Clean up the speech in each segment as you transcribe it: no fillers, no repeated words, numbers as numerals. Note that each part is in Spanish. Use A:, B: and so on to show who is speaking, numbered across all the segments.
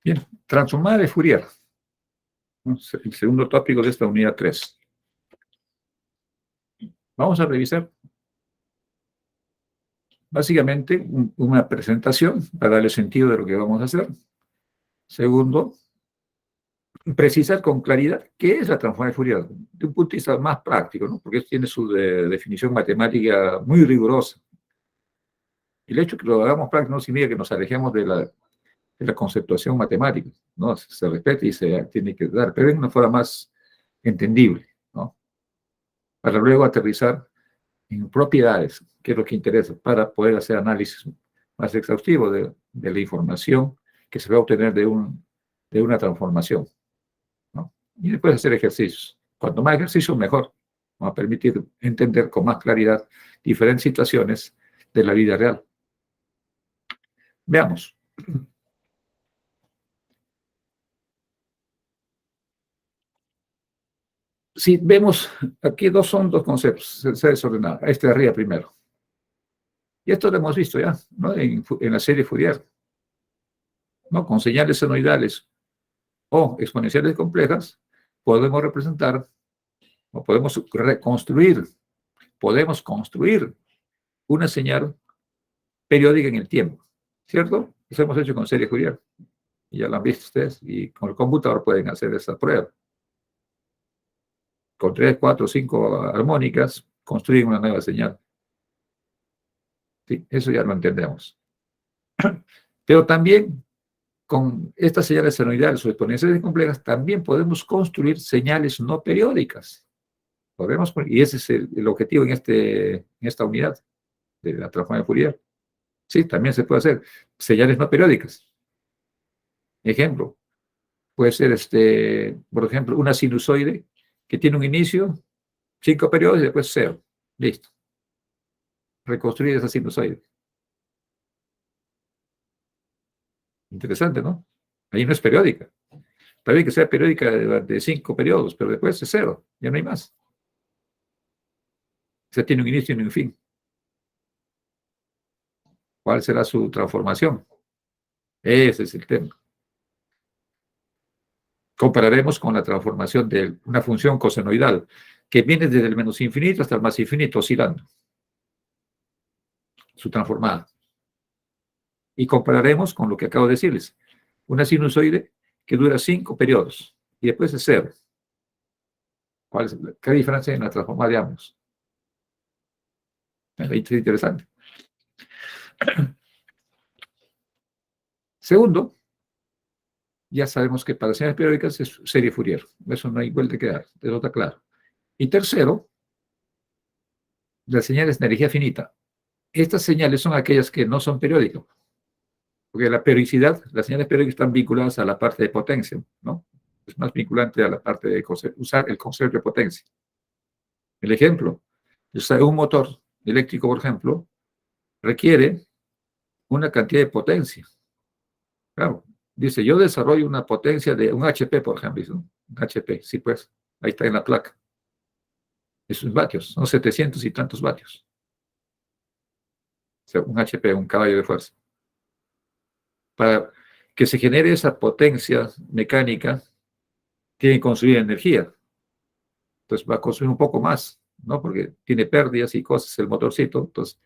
A: Bien, transformada de Fourier. El segundo tópico de esta unidad 3. Vamos a revisar básicamente una presentación para darle sentido de lo que vamos a hacer. Segundo, precisar con claridad qué es la transformación de Fourier, de un punto de vista más práctico, ¿no? Porque tiene su definición matemática muy rigurosa. El hecho de que lo hagamos práctico no significa que nos alejemos de la conceptuación matemática, ¿no? Se respeta y se tiene que dar, pero en una forma más entendible, ¿no? Para luego aterrizar en propiedades, que es lo que interesa, para poder hacer análisis más exhaustivo de la información que se va a obtener de una transformación, ¿no? Y después hacer ejercicios. Cuanto más ejercicio, mejor. Nos va a permitir entender con más claridad diferentes situaciones de la vida real. Veamos. Si vemos, aquí son dos conceptos, se desordenado. Este de arriba primero. Y esto lo hemos visto ya, ¿no? En la serie Fourier, ¿no? Con señales senoidales o exponenciales complejas, podemos representar o podemos construir una señal periódica en el tiempo, ¿cierto? Eso hemos hecho con serie Fourier, y ya lo han visto ustedes, y con el computador pueden hacer esa prueba. Con 3, 4, 5 armónicas, construyen una nueva señal. Sí, eso ya lo entendemos. Pero también con estas señales senoidales o exponenciales complejas, también podemos construir señales no periódicas. Y ese es el objetivo en esta unidad de la transformación de Fourier. Sí, también se puede hacer señales no periódicas. Ejemplo, puede ser, por ejemplo, una sinusoide que tiene un inicio, 5 periodos y después 0. Listo. Reconstruir esa sinusoide. Interesante, ¿no? Ahí no es periódica. Está bien que sea periódica de 5 periodos, pero después es 0. Ya no hay más. O sea, tiene un inicio y un fin. ¿Cuál será su transformación? Ese es el tema. Compararemos con la transformación de una función cosenoidal que viene desde el menos infinito hasta el más infinito, oscilando. Su transformada. Y compararemos con lo que acabo de decirles. Una sinusoide que dura 5 periodos y después es 0. ¿Qué diferencia hay en la transformada de ambos? Es interesante. Segundo, ya sabemos que para señales periódicas es serie Fourier. Eso no hay vuelta que dar, eso está claro. Y tercero, las señales de energía finita. Estas señales son aquellas que no son periódicas, porque la periodicidad, las señales periódicas están vinculadas a la parte de potencia, ¿no? Es más vinculante a la parte de usar el concepto de potencia. El ejemplo, un motor eléctrico, por ejemplo, requiere una cantidad de potencia. Claro, dice, yo desarrollo una potencia de un HP, por ejemplo, ¿no? Un HP, sí, pues, ahí está en la placa. Esos vatios, son 700 y tantos vatios. O sea, un HP, un caballo de fuerza. Para que se genere esa potencia mecánica, tiene que consumir energía. Entonces va a consumir un poco más, ¿no? Porque tiene pérdidas y cosas el motorcito. Entonces,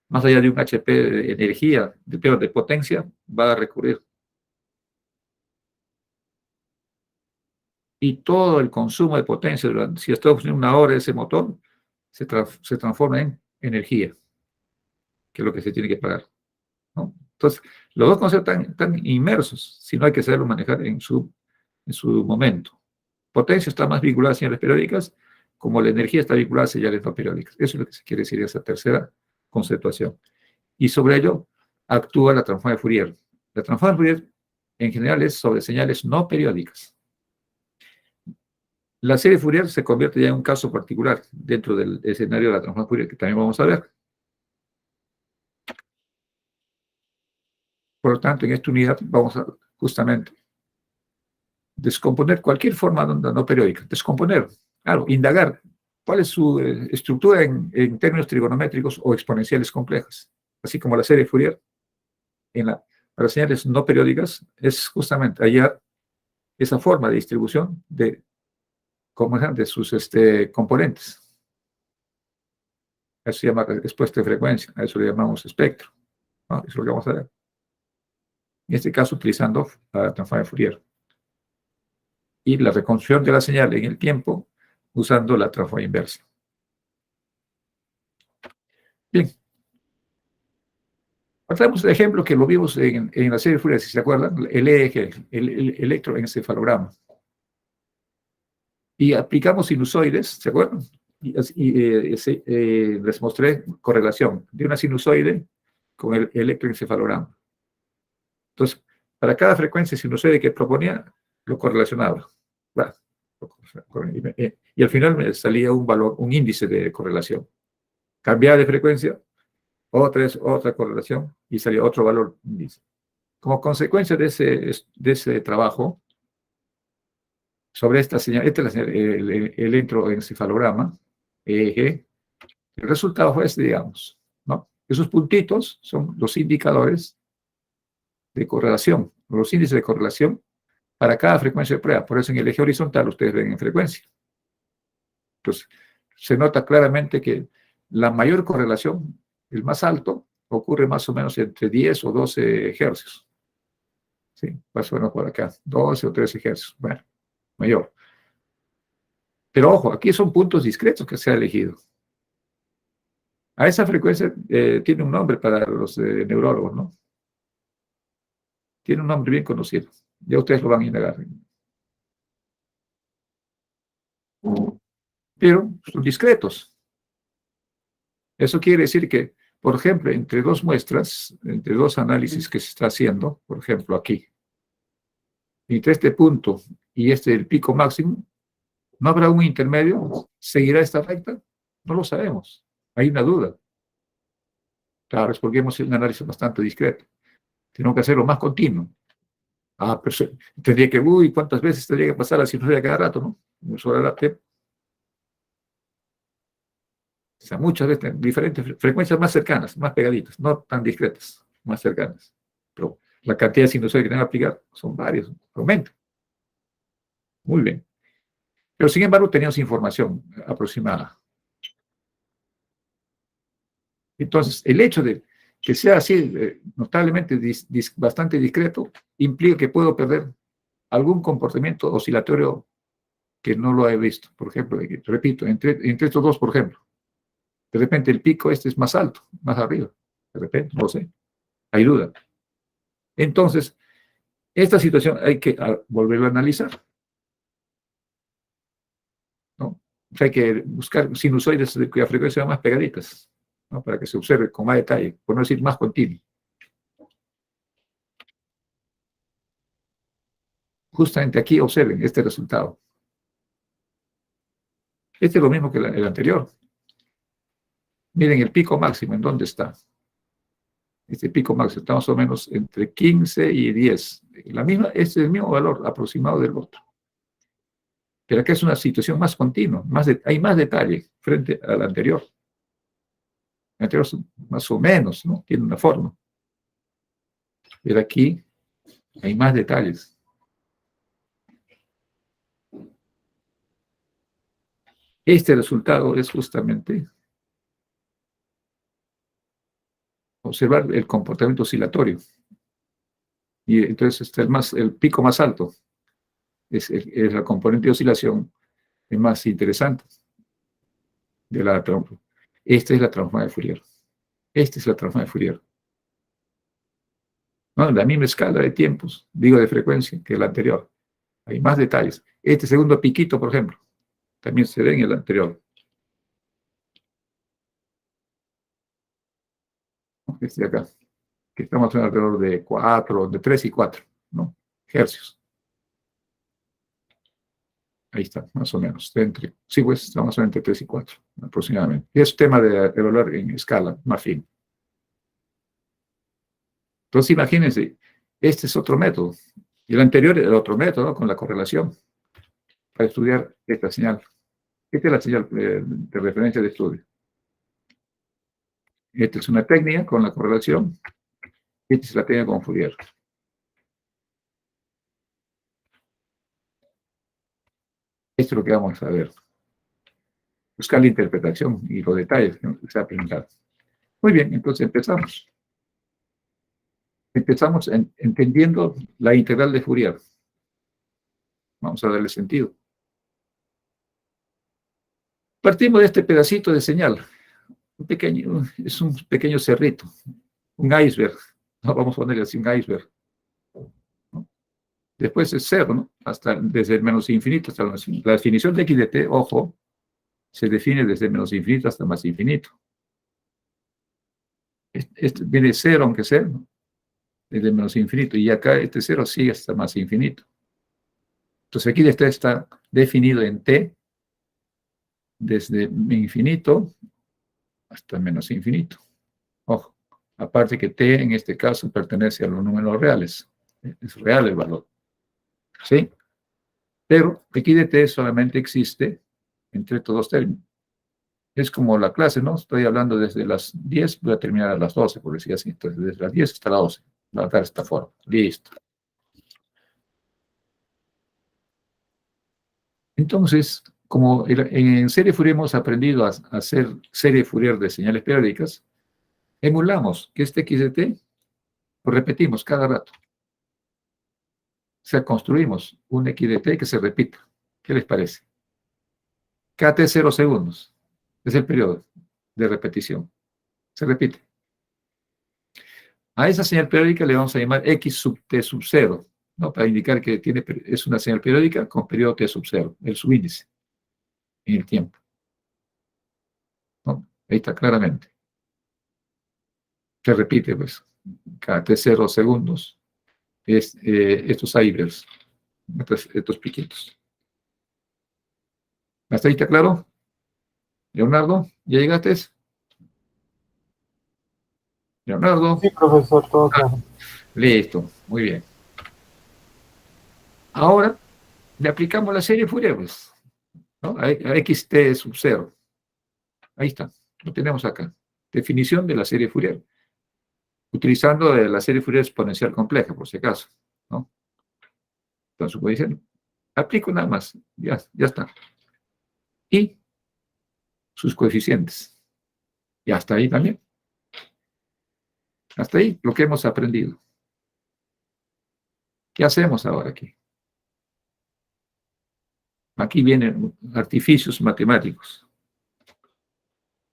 A: más allá de un HP de energía, de potencia, va a recurrir. Y todo el consumo de potencia, si está funcionando una hora ese motor, se transforma en energía, que es lo que se tiene que pagar, ¿no? Entonces, los dos conceptos están inmersos, si no hay que saberlo manejar en su momento. Potencia está más vinculada a señales periódicas, como la energía está vinculada a señales no periódicas. Eso es lo que se quiere decir en esa tercera conceptuación. Y sobre ello actúa la transformación de Fourier. La transformación de Fourier, en general, es sobre señales no periódicas. La serie Fourier se convierte ya en un caso particular dentro del escenario de la transformación Fourier, que también vamos a ver. Por lo tanto, en esta unidad vamos a justamente descomponer cualquier forma de onda no periódica. Descomponer, claro, indagar cuál es su estructura en términos trigonométricos o exponenciales complejas, así como la serie Fourier. Para para señales no periódicas es justamente hallar esa forma de distribución de, como de sus componentes. Eso se llama respuesta de frecuencia, a eso le llamamos espectro, ¿no? Eso es lo que vamos a ver. En este caso, utilizando la transforma de Fourier. Y la reconstrucción de la señal en el tiempo usando la transforma inversa. Bien. Tratamos de ejemplo que lo vimos en la serie de Fourier, si se acuerdan, el EEG, el electroencefalograma. Y aplicamos sinusoides, ¿se acuerdan? Les mostré correlación de una sinusoide con el electroencefalograma. Entonces, para cada frecuencia sinusoide que proponía, lo correlacionaba. Bueno, y al final me salía un valor, un índice de correlación. Cambiaba de frecuencia, otra correlación, y salía otro valor índice. Como consecuencia de ese trabajo, sobre esta señal, esta es la señal, el electroencefalograma, EEG, el resultado fue este, digamos, ¿no? Esos puntitos son los indicadores de correlación, los índices de correlación para cada frecuencia de prueba. Por eso en el eje horizontal ustedes ven en frecuencia. Entonces, se nota claramente que la mayor correlación, el más alto, ocurre más o menos entre 10 o 12 hercios. Sí, más o menos por acá, 12 o 13 hercios. Bueno, mayor. Pero ojo, aquí son puntos discretos que se ha elegido. A esa frecuencia tiene un nombre para los neurólogos, ¿no? Tiene un nombre bien conocido. Ya ustedes lo van a indagar. Pero son discretos. Eso quiere decir que, por ejemplo, entre dos muestras, entre dos análisis que se está haciendo, por ejemplo, aquí, entre este punto y el pico máximo, ¿no habrá un intermedio? ¿Seguirá esta recta? No lo sabemos. Hay una duda. Claro, es porque hemos hecho un análisis bastante discreto. Tenemos que hacerlo más continuo. Pero tendría que, ¿cuántas veces tendría que pasar la cirugía cada rato, no? Sobre la TEP. O sea, muchas veces, diferentes frecuencias más cercanas, más pegaditas, no tan discretas, más cercanas. Pero la cantidad de sinusoides que tengan que aplicar son varios, aumenta. Muy bien. Pero sin embargo, teníamos información aproximada. Entonces, el hecho de que sea así, notablemente bastante discreto, implica que puedo perder algún comportamiento oscilatorio que no lo he visto. Por ejemplo, repito, entre estos dos, por ejemplo, de repente el pico es más alto, más arriba. De repente, no sé, hay duda. Entonces, esta situación hay que volverlo a analizar, ¿no? O sea, hay que buscar sinusoides cuya frecuencia sea más pegaditas, ¿no? Para que se observe con más detalle, por no decir más continuo. Justamente aquí observen este resultado. Este es lo mismo que el anterior. Miren el pico máximo, ¿en dónde está? Este pico máximo está más o menos entre 15 y 10. Este es el mismo valor aproximado del otro. Pero acá es una situación más continua, hay más detalle frente al anterior. El anterior es más o menos, ¿no? Tiene una forma. Pero aquí hay más detalles. Este resultado es justamente observar el comportamiento oscilatorio. Y entonces está el pico más alto. Es la componente de oscilación más interesante de la transformación. Esta es la transformación de Fourier. Esta es la transformación de Fourier. ¿No? La misma escala de tiempos, digo de frecuencia, que la anterior. Hay más detalles. Este segundo piquito, por ejemplo, también se ve en el anterior. Este de acá, que estamos en alrededor de 4, de 3 y 4, ¿no? Hercios. Ahí está, más o menos. Sí, pues estamos entre 3 y 4, aproximadamente. Y es tema de evaluar en escala más fina. Entonces, imagínense, este es otro método. Y el anterior era otro método, ¿no? Con la correlación, para estudiar esta señal. Esta es la señal de referencia de estudio. Esta es una técnica con la correlación. Esta es la técnica con Fourier. Esto es lo que vamos a ver. Buscar la interpretación y los detalles, ¿no?, que se ha presentado. Muy bien, entonces empezamos. Empezamos entendiendo la integral de Fourier. Vamos a darle sentido. Partimos de este pedacito de señal. Es un pequeño cerrito, un iceberg. No, vamos a ponerle así un iceberg, ¿no? Después es cero, ¿no? Desde el menos infinito hasta el más infinito. La definición de x de t, ojo, se define desde menos infinito hasta más infinito. Este viene cero, aunque sea, ¿no?, desde menos infinito. Y acá este cero sigue hasta más infinito. Entonces aquí está definido en t desde infinito hasta menos infinito. Ojo, aparte que t en este caso pertenece a los números reales. Es real el valor. ¿Sí? Pero x de t solamente existe entre estos dos términos. Es como la clase, ¿no? Estoy hablando desde las 10, voy a terminar a las 12, por decir así. Entonces, desde las 10 hasta las 12. Va a dar esta forma. Listo. Entonces, como en serie Fourier hemos aprendido a hacer serie Fourier de señales periódicas, emulamos que este x de t lo repetimos cada rato. O sea, construimos un x de t que se repita. ¿Qué les parece? Cada t 0 segundos. Es el periodo de repetición. Se repite. A esa señal periódica le vamos a llamar x sub t sub 0, ¿no?, para indicar que es una señal periódica con periodo t sub 0, el subíndice en el tiempo, ¿no? Ahí está claramente. Se repite, pues, cada t 0 segundos, estos icebergs, estos piquitos. ¿Hasta ahí está claro? Leonardo, ¿ya llegaste? Leonardo.
B: Sí, profesor, todo claro.
A: Listo, muy bien. Ahora le aplicamos la serie Fourier, pues, ¿no?, a xt sub 0. Ahí está, lo tenemos acá. Definición de la serie Fourier. Utilizando la serie Fourier exponencial compleja, por si acaso, ¿no? Entonces, voy a decir, aplico nada más, ya está. Y sus coeficientes. Y hasta ahí también. Hasta ahí lo que hemos aprendido. ¿Qué hacemos ahora aquí? Aquí vienen artificios matemáticos.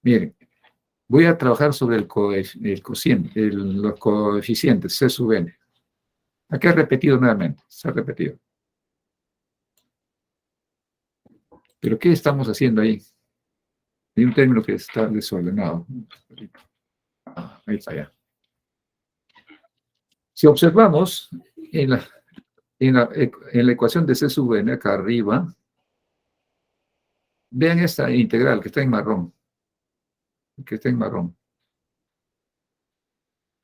A: Miren, voy a trabajar sobre los coeficientes C sub n. Aquí he repetido nuevamente, se ha repetido. Pero ¿qué estamos haciendo ahí? Hay un término que está desordenado. Ahí está ya. Si observamos en la ecuación de C sub n acá arriba, vean esta integral que está en marrón.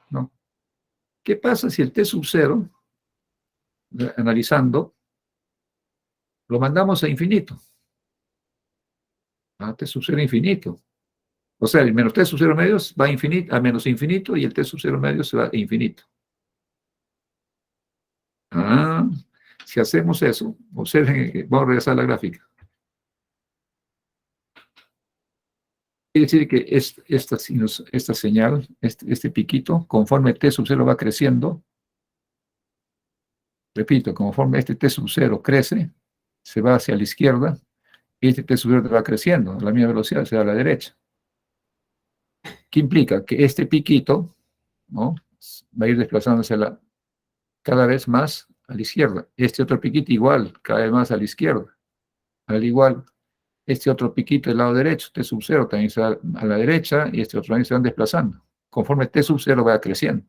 A: ¿No? ¿Qué pasa si el t sub 0, analizando, lo mandamos a infinito? A t sub 0 infinito. O sea, el menos t sub 0 medios va a menos infinito y el t sub 0 medios se va a infinito. Si hacemos eso, observen, vamos a regresar a la gráfica. Quiere decir que esta señal, este piquito, conforme t sub 0 va creciendo, repito, conforme este t sub 0 crece, se va hacia la izquierda, y este t sub 0 va creciendo a la misma velocidad, se va a la derecha. ¿Qué implica? Que este piquito, ¿no?, va a ir desplazándose cada vez más a la izquierda. Este otro piquito igual, cada vez más a la izquierda. Al igual, este otro piquito del lado derecho, t sub 0, también se va a la derecha, y este otro también se van desplazando. Conforme t sub 0 va creciendo.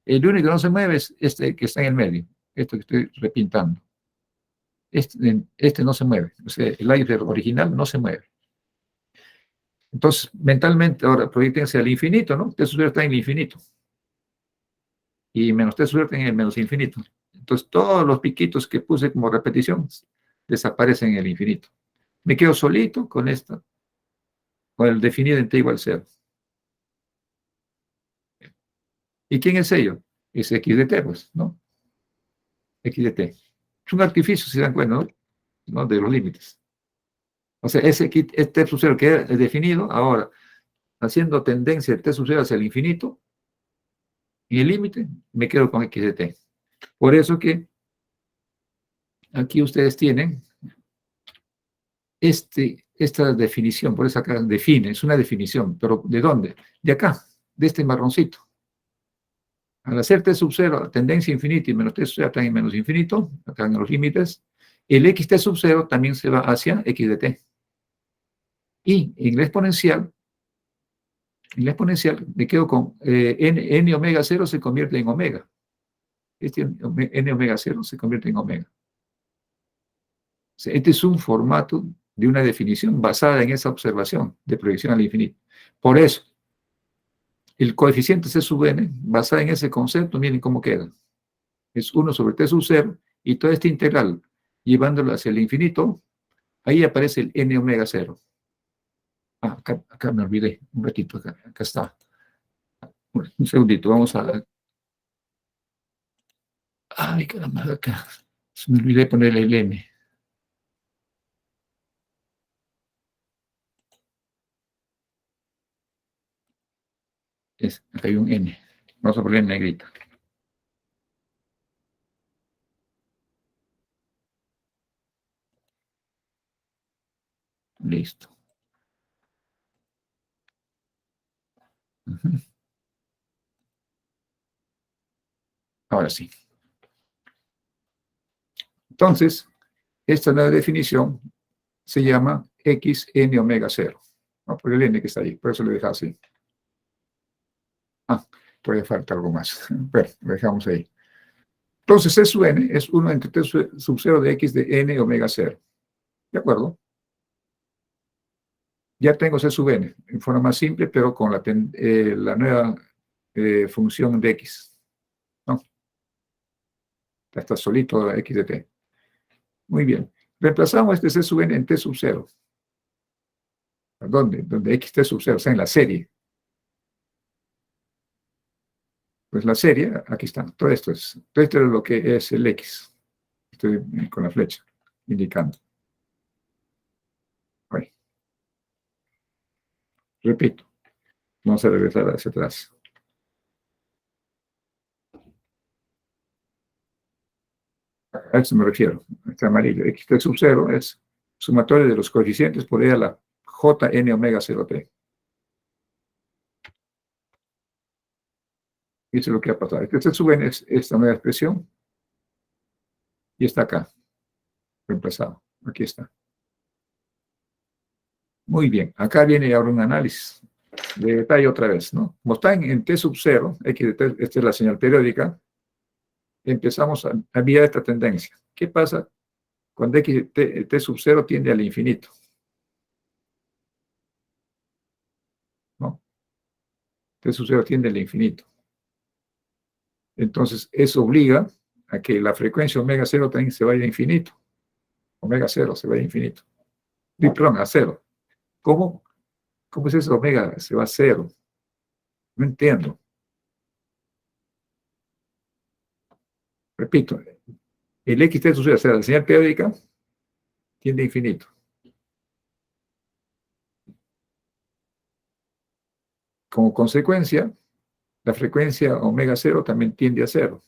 A: El único que no se mueve es este que está en el medio, esto que estoy repintando. Este no se mueve, o sea, el aire original no se mueve. Entonces, mentalmente, ahora proyectense al infinito, ¿no? T sub 0 está en el infinito. Y menos t sub 0 está en el menos infinito. Entonces, todos los piquitos que puse como repetición desaparecen en el infinito. Me quedo solito con esta, con el definido en t igual 0. ¿Y quién es ello? Es x de t, pues, ¿no? X de t. Es un artificio, si se dan cuenta, ¿no? ¿no? De los límites. O sea, este sub 0 queda definido, ahora, haciendo tendencia de t sub 0 hacia el infinito, y el límite, me quedo con x de t. Por eso que aquí ustedes tienen esta definición, por eso acá define, es una definición, pero ¿de dónde? De acá, de este marroncito. Al hacer t sub 0, tendencia infinita y menos t sub 0 están en menos infinito, acá en los límites, el xt sub 0 también se va hacia x de t. Y en la exponencial me quedo con n omega 0 se convierte en omega. Este n omega 0 se convierte en omega. O sea, este es un formato de una definición basada en esa observación de proyección al infinito. Por eso, el coeficiente c sub n, basado en ese concepto, miren cómo queda. Es 1 sobre t sub 0, y toda esta integral, llevándolo hacia el infinito, ahí aparece el n omega 0. Ah, acá me olvidé, un ratito, acá está. Un segundito, vamos a... Ay, caramba, acá. Se me olvidé ponerle el n. Acá hay un n. Vamos a poner en negrita. Listo. Ahora sí. Entonces, esta nueva definición se llama xn omega 0. No, por el n que está ahí, por eso lo dejamos así. Ah, puede faltar algo más. Pero lo dejamos ahí. Entonces, C sub n es 1 entre t sub 0 de x de n omega 0. ¿De acuerdo? Ya tengo C sub n en forma más simple, pero con la nueva función de x. ¿No? Ya está solito x de t. Muy bien. Reemplazamos este C sub n en t sub 0. ¿Dónde? Donde x t sub 0, o sea, en la serie. Pues la serie, aquí está. Todo esto es lo que es el x. Estoy con la flecha indicando. Ahí. Repito. Vamos a regresar hacia atrás. A eso me refiero. Este amarillo. X t sub 0 es sumatorio de los coeficientes por E a la jn omega 0t. Eso es lo que ha pasado. Este sub n es esta nueva expresión y está acá, reemplazado. Aquí está. Muy bien. Acá viene ahora un análisis de detalle otra vez, ¿no? Como está en t sub 0, x de t, esta es la señal periódica, empezamos a mirar esta tendencia. ¿Qué pasa cuando x de t sub 0 tiende al infinito? ¿No? T sub 0 tiende al infinito. Entonces, eso obliga a que la frecuencia omega 0 también se vaya a infinito. Omega 0 se vaya a infinito. Perdón, a 0. ¿Cómo? ¿Cómo es eso? Omega se va a 0. No entiendo. Repito, el x t sub 0, o sea, la señal periódica, tiende a infinito. Como consecuencia, la frecuencia omega 0 también tiende a 0.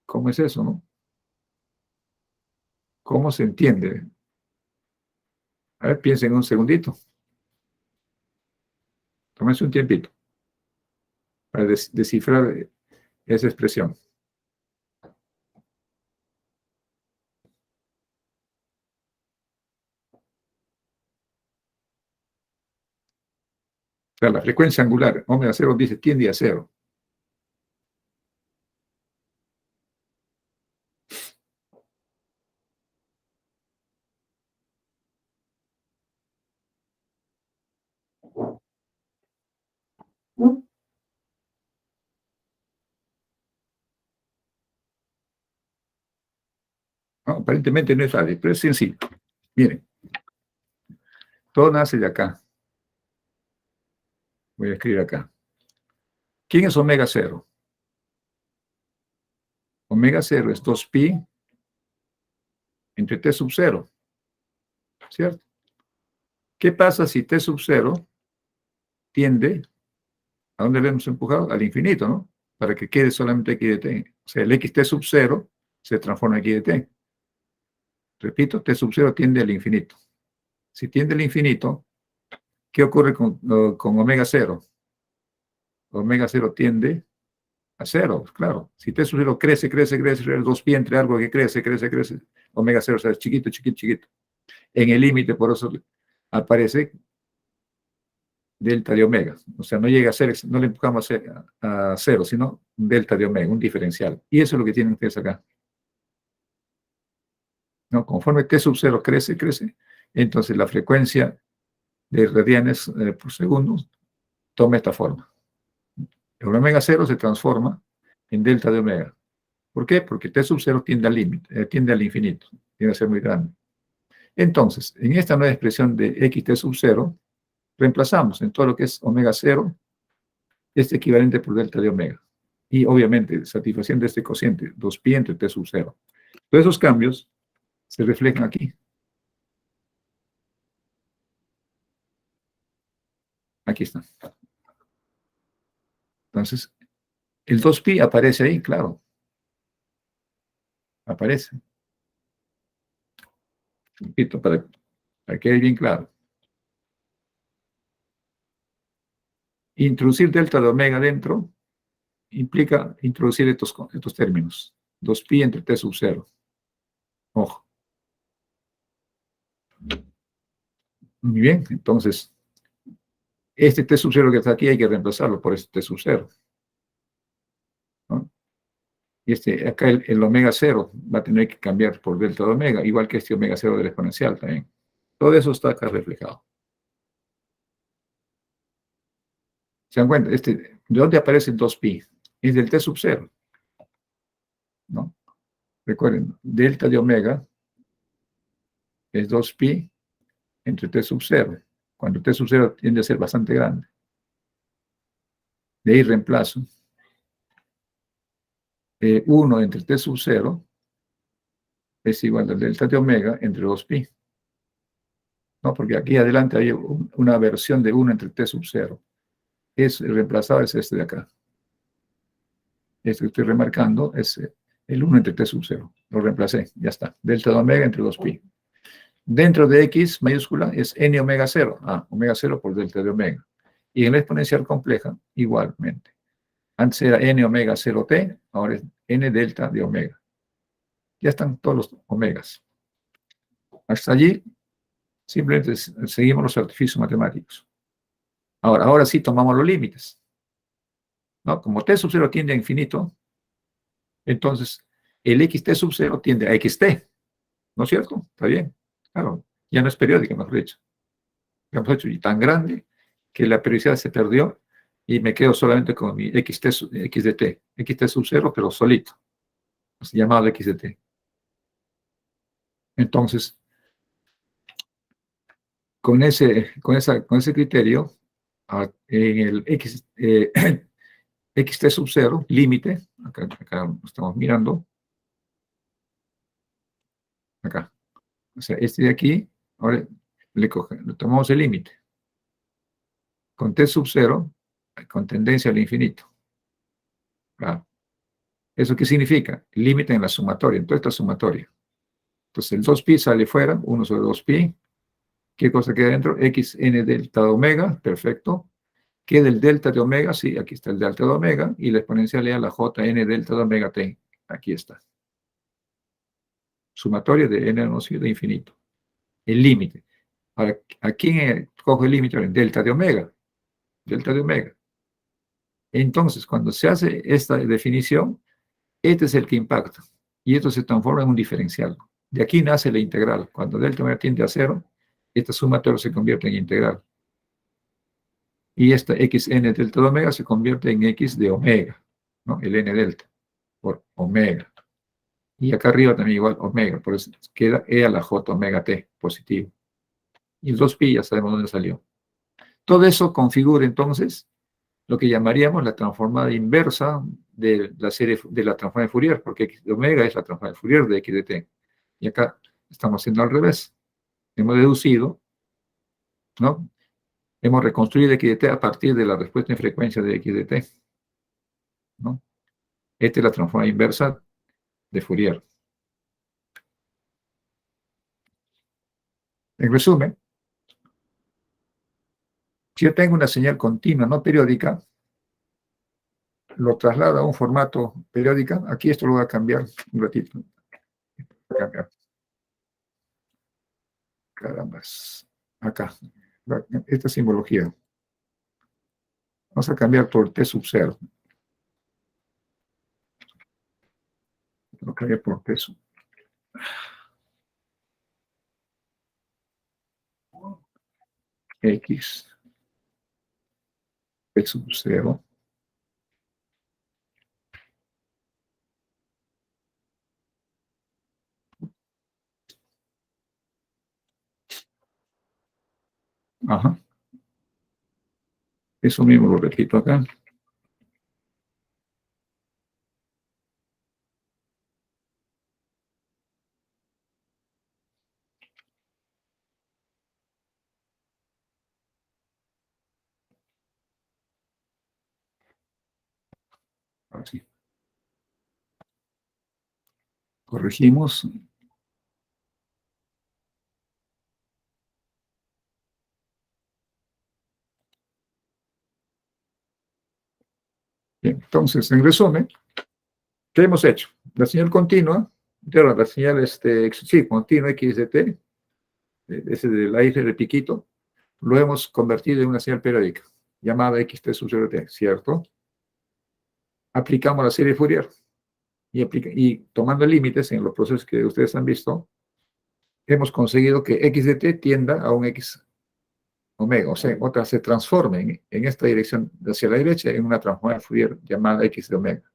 A: ¿Cómo es eso, no? ¿Cómo se entiende? A ver, piensen un segundito. Tómense un tiempito para descifrar esa expresión. O sea, la frecuencia angular, omega 0 dice tiende a 0. No, aparentemente no es fácil, pero es sencillo. Miren, todo nace de acá. Voy a escribir acá. ¿Quién es omega 0? Omega 0 es 2pi entre t sub 0, ¿cierto? ¿Qué pasa si t sub 0 tiende, ¿a dónde le hemos empujado? Al infinito, ¿no? Para que quede solamente x de t. O sea, el xt sub 0 se transforma en x de t. Repito, t sub 0 tiende al infinito. Si tiende al infinito, ¿qué ocurre con omega 0? Omega 0 tiende a 0, claro. Si t sub 0 crece, el 2pi entre algo que crece, omega 0 es chiquito, chiquito, chiquito. En el límite, por eso aparece delta de omega. O sea, no llega a ser, no le empujamos a 0, sino delta de omega, un diferencial. Y eso es lo que tienen ustedes acá. ¿No? Conforme t sub 0 crece, entonces la frecuencia de radianes por segundo toma esta forma. El omega 0 se transforma en delta de omega. ¿Por qué? Porque t sub 0 tiende al límite, tiende al infinito, tiende a ser muy grande. Entonces, en esta nueva expresión de xt sub 0, reemplazamos en todo lo que es omega 0, este equivalente por delta de omega. Y obviamente, satisfaciendo este cociente, 2pi entre t sub 0. Todos esos cambios se reflejan aquí. Aquí están. Entonces, el 2pi aparece ahí, claro. Aparece. Repito, para que quede bien claro. Introducir delta de omega dentro implica introducir estos términos. 2pi entre t sub 0. Ojo. Muy bien, entonces, este t sub 0 que está aquí hay que reemplazarlo por este t sub 0. ¿No? Y acá el omega 0 va a tener que cambiar por delta de omega, igual que este omega 0 del exponencial también. Todo eso está acá reflejado. ¿Se dan cuenta? ¿De dónde aparece el 2pi? Es del t sub 0. ¿No? Recuerden, delta de omega es 2pi entre t sub 0, cuando t sub 0 tiende a ser bastante grande. De ahí reemplazo 1 entre t sub 0 es igual a delta de omega entre 2pi. ¿No? Porque aquí adelante hay una versión de 1 entre t sub 0. El reemplazado es este de acá. Este que estoy remarcando es el 1 entre t sub 0. Lo reemplacé, ya está. Delta de omega entre 2pi. Dentro de x mayúscula es n omega 0. Omega 0 por delta de omega. Y en la exponencial compleja, igualmente. Antes era n omega 0t, ahora es n delta de omega. Ya están todos los omegas. Hasta allí, simplemente seguimos los artificios matemáticos. Ahora sí tomamos los límites. ¿No? Como t sub 0 tiende a infinito, entonces el xt sub 0 tiende a xt. ¿No es cierto? Está bien. Claro, ya no es periódica, mejor dicho. Lo hemos hecho y tan grande que la periodicidad se perdió y me quedo solamente con mi xt de t. Xt sub 0, pero solito. Llamado x de t. Entonces, con ese criterio, en el xt sub 0, límite, acá lo estamos mirando, acá. O sea, este de aquí, ahora le tomamos el límite. Con t sub 0, con tendencia al infinito. Claro. ¿Eso qué significa? Límite en la sumatoria, en toda esta sumatoria. Entonces el 2pi sale fuera, 1 sobre 2pi. ¿Qué cosa queda dentro? Xn delta de omega, perfecto. Queda el delta de omega, sí, aquí está el delta de omega, y la exponencial es la jn delta de omega t. Aquí está. Sumatoria de n menos de infinito. El límite. Ahora, ¿a quién coge el límite? Delta de omega. Delta de omega. Entonces, cuando se hace esta definición, este es el que impacta. Y esto se transforma en un diferencial. De aquí nace la integral. Cuando delta omega tiende a 0, esta sumatoria se convierte en integral. Y esta xn delta de omega se convierte en x de omega, ¿no? El n delta, por omega. Y acá arriba también igual omega, por eso queda e a la j omega t, positivo. Y el 2pi ya sabemos dónde salió. Todo eso configura entonces lo que llamaríamos la transformada inversa de la serie de la transformada de Fourier, porque x de omega es la transformada de Fourier de x de t. Y acá Estamos haciendo al revés. Hemos deducido, ¿no? Hemos reconstruido x de t a partir de la respuesta en frecuencia de x de t, ¿no? Esta es la transformada inversa de Fourier. En resumen, si yo tengo una señal continua no periódica, lo traslado a un formato periódica. Aquí esto lo voy a cambiar un ratito. Voy a cambiar. Caramba. Acá. Esta simbología. Vamos a cambiar por T sub 0. Lo cambié por T sub. X. T sub 0. Ajá. Eso mismo lo repito acá. Así. Corregimos. Bien, entonces, en resumen, ¿qué hemos hecho? La señal continua, la señal sí, continua x de t, ese del aire de piquito, lo hemos convertido en una señal periódica, llamada xt sub 0t, ¿cierto? Aplicamos la serie Fourier y tomando límites en los procesos que ustedes han visto, hemos conseguido que x de t tienda a un x omega, o sea, otra se transforme en esta dirección hacia la derecha en una transformada Fourier llamada x de omega.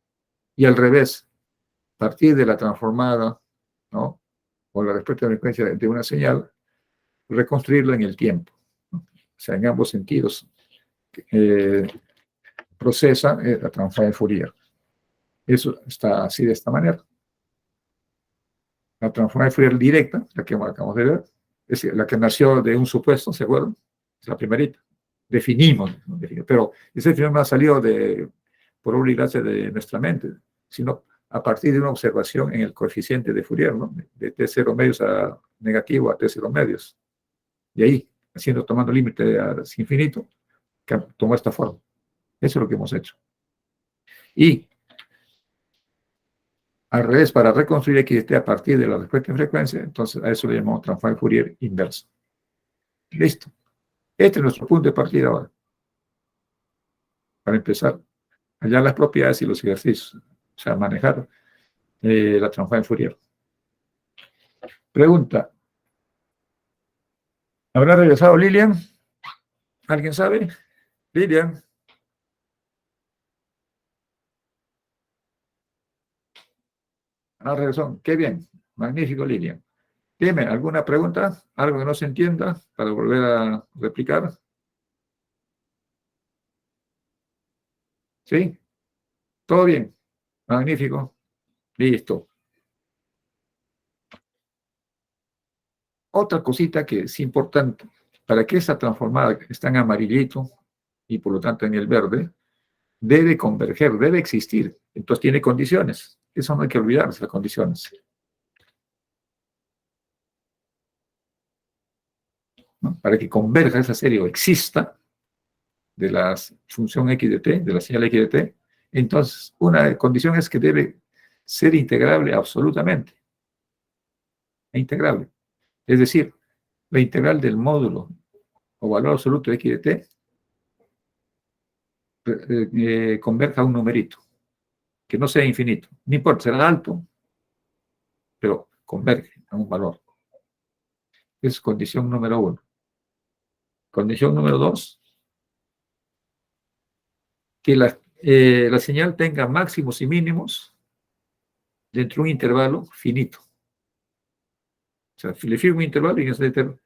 A: Y al revés, a partir de la transformada, ¿no? O la respuesta de frecuencia de una señal, reconstruirla en el tiempo, ¿no? O sea, en ambos sentidos, procesa la transformada de Fourier. Eso está así de esta manera. La transformada de Fourier directa, la que acabamos de ver, es la que nació de un supuesto, ¿se acuerdan? Es la primerita. Definimos, pero ese fenómeno ha salido por obra y gracia de nuestra mente, sino a partir de una observación en el coeficiente de Fourier, ¿no? De T0 medios a negativo a T0 medios. Y ahí, tomando límite a infinito, que tomó esta forma. Eso es lo que hemos hecho. Y al revés, para reconstruir x a partir de la respuesta en frecuencia, entonces a eso le llamamos transformada de Fourier inversa. Listo. Este es nuestro punto de partida ahora. Para empezar, hallar las propiedades y los ejercicios. O sea, manejar la transformada de Fourier. Pregunta. ¿Habrá regresado Lilian? ¿Alguien sabe? Lilian. Ah, regresó. Qué bien. Magnífico, Lilian. Dime, ¿alguna pregunta? ¿Algo que no se entienda para volver a replicar? ¿Sí? ¿Todo bien? Magnífico. Listo. Otra cosita que es importante, para que esa transformada que está en amarillito y por lo tanto en el verde, debe converger, debe existir. Entonces tiene condiciones. Eso no hay que olvidarse, las condiciones, ¿no? Para que converja esa serie o exista de la función x de t, de la señal x de t, entonces una condición es que debe ser integrable absolutamente. Integrable. Es decir, la integral del módulo o valor absoluto de x de t converja a un numerito, que no sea infinito. No importa, será alto, pero converge a un valor. Es condición número 1. Condición número 2, que la señal tenga máximos y mínimos dentro de un intervalo finito. O sea, le fijo un intervalo y en ese intervalo,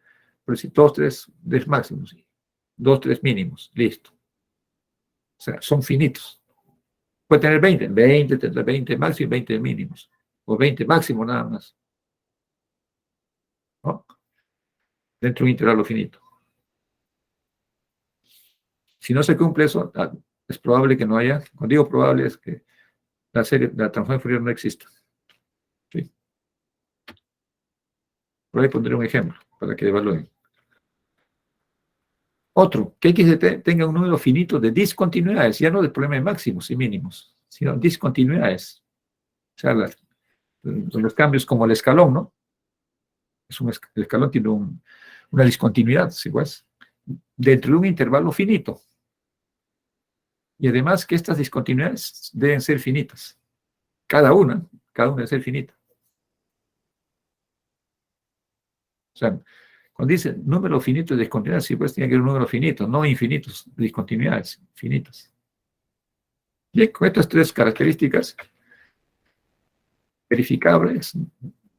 A: por decir 2, 3 máximos, 2, 3 mínimos, listo. O sea, son finitos. Puede tener 20 tendrá 20 máximos y 20 mínimos. O 20 máximo nada más. ¿no? Dentro de un intervalo finito. Si no se cumple eso, es probable que no haya, cuando digo probable es que la transformación Fourier no exista. ¿Sí? Por ahí pondré un ejemplo para que evalúen. Otro, que x de t tenga un número finito de discontinuidades, ya no del problema de máximos y mínimos, sino discontinuidades. O sea, los cambios como el escalón, ¿no? El escalón tiene una discontinuidad, ¿sí? Pues, dentro de un intervalo finito. Y además que estas discontinuidades deben ser finitas. Cada una debe ser finita. O sea, cuando dice número finito de discontinuidades, sí, pues tiene que ser un número finito, no infinitos, de discontinuidades, finitas. Bien, con estas tres características verificables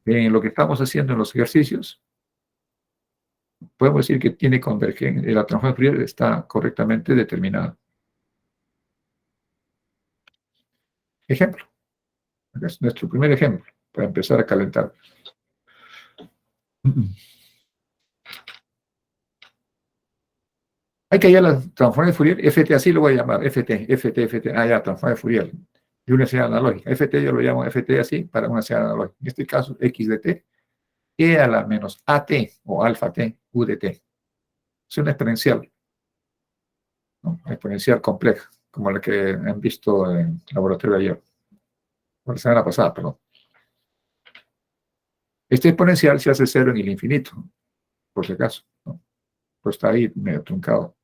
A: en lo que estamos haciendo en los ejercicios, podemos decir que tiene convergencia, la transformación Fourier está correctamente determinada. Ejemplo. Es nuestro primer ejemplo para empezar a calentar. Hay que hallar la transformación de Fourier, FT, así lo voy a llamar, FT, ya, transformación de Fourier, de una señal analógica. FT yo lo llamo FT así para una señal analógica. En este caso, X de T, E a la menos AT o alfa T, U de T. Es una exponencial, ¿no? Una exponencial compleja, como la que han visto en el laboratorio de ayer, o la semana pasada, perdón. Este exponencial se hace cero en el infinito, por si acaso, ¿no? Pues está ahí medio truncado.